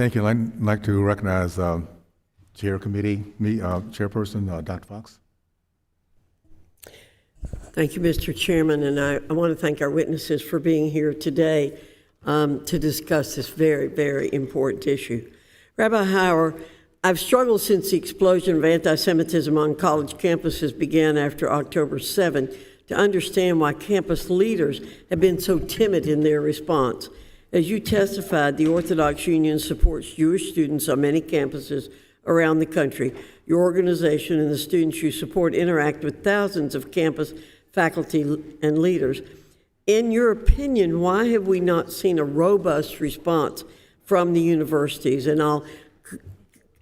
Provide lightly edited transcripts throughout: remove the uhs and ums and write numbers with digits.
Thank you. I'd like to recognize Chairperson Dr. Foxx. Thank you, Mr. Chairman, and I want to thank our witnesses for being here today to discuss this very, very important issue. Rabbi Hauer, I've struggled since the explosion of anti-Semitism on college campuses began after October 7 to understand why campus leaders have been so timid in their response. As you testified, the Orthodox Union supports Jewish students on many campuses around the country. Your organization and the students you support interact with thousands of campus faculty and leaders. In your opinion, why have we not seen a robust response from the universities? And I'll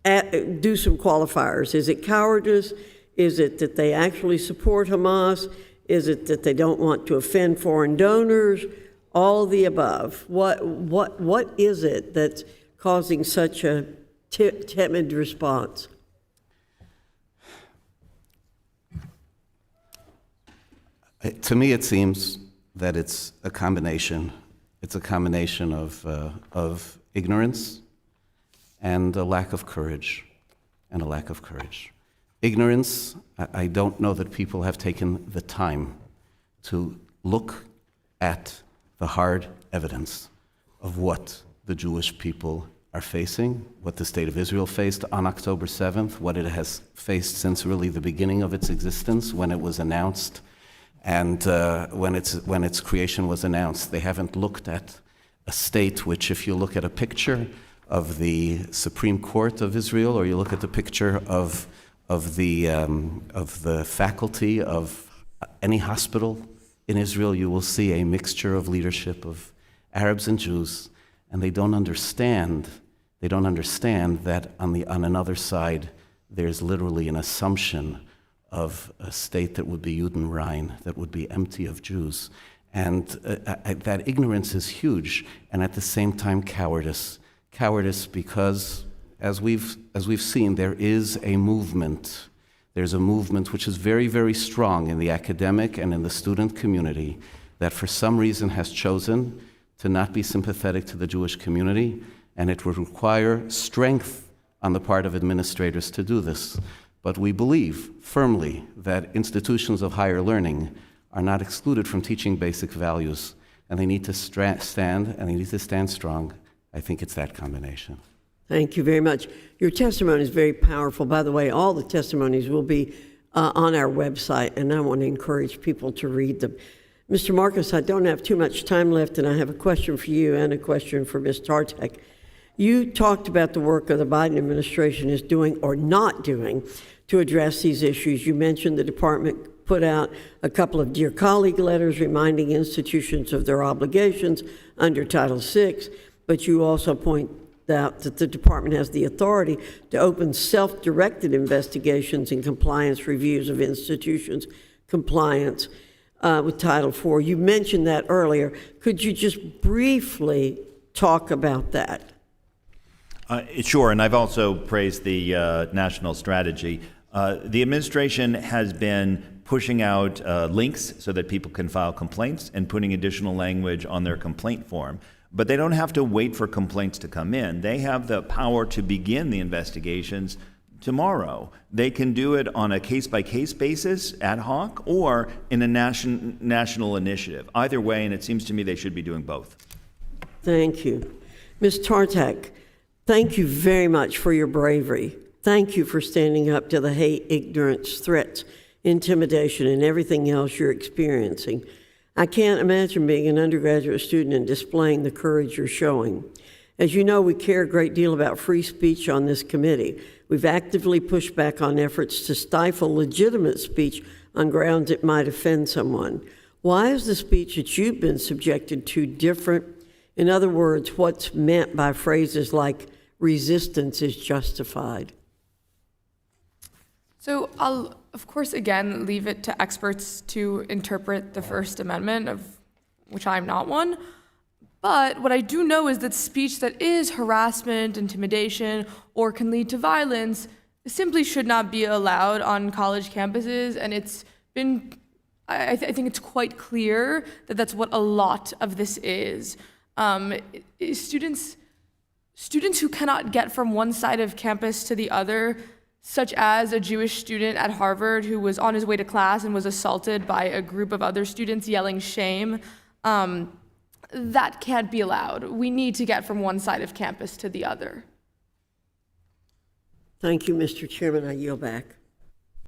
do some qualifiers. Is it cowardice? Is it that they actually support Hamas? Is it that they don't want to offend foreign donors? All the above. What is it that's causing such a timid response? To me, it seems that it's a combination. It's a combination of ignorance and a lack of courage, Ignorance, I don't know that people have taken the time to look at the hard evidence of what the Jewish people are facing, what the State of Israel faced on October 7th, what it has faced since really the beginning of its existence when it was announced, and when its creation was announced. They haven't looked at a state which, if you look at a picture of the Supreme Court of Israel, or you look at the picture of the faculty of any hospital in Israel, you will see a mixture of leadership of Arabs and Jews, and they don't understand that on another side there's literally an assumption of a state that would be Judenrein, that would be empty of Jews. And that ignorance is huge, and at the same time cowardice. Cowardice because, as we've seen, there is a movement. There's a movement which is very, very strong in the academic and in the student community that for some reason has chosen to not be sympathetic to the Jewish community, and it would require strength on the part of administrators to do this. But we believe firmly that institutions of higher learning are not excluded from teaching basic values, and they need to stand, and they need to stand strong. I think it's that combination. Thank you very much. Your testimony is very powerful. By the way, all the testimonies will be on our website, and I want to encourage people to read them. Mr. Marcus, I don't have too much time left, and I have a question for you and a question for Ms. Tartak. You talked about the work of the Biden administration is doing or not doing to address these issues. You mentioned the department put out a couple of Dear Colleague letters reminding institutions of their obligations under Title VI, but you also point out that the department has the authority to open self-directed investigations and compliance reviews of institutions' compliance with Title IV. You mentioned that earlier. Could you just briefly talk about that? Sure, and I've also praised the national strategy. The administration has been pushing out links so that people can file complaints and putting additional language on their complaint form. But they don't have to wait for complaints to come in. They have the power to begin the investigations tomorrow. They can do it on a case-by-case basis, ad hoc, or in a national initiative. Either way, and it seems to me they should be doing both. Thank you. Ms. Tartak, thank you very much for your bravery. Thank you for standing up to the hate, ignorance, threats, intimidation, and everything else you're experiencing. I can't imagine being an undergraduate student and displaying the courage you're showing. As you know, we care a great deal about free speech on this committee. We've actively pushed back on efforts to stifle legitimate speech on grounds it might offend someone. Why is the speech that you've been subjected to different? In other words, what's meant by phrases like resistance is justified? So I'll, of course, again, leave it to experts to interpret the First Amendment, of which I'm not one. But what I do know is that speech that is harassment, intimidation, or can lead to violence simply should not be allowed on college campuses. And it's been, I think it's quite clear that that's what a lot of this is. Students students who cannot get from one side of campus to the other, such as a Jewish student at Harvard who was on his way to class and was assaulted by a group of other students yelling shame, that can't be allowed. We need to get from one side of campus to the other. Thank you, Mr. Chairman. I yield back.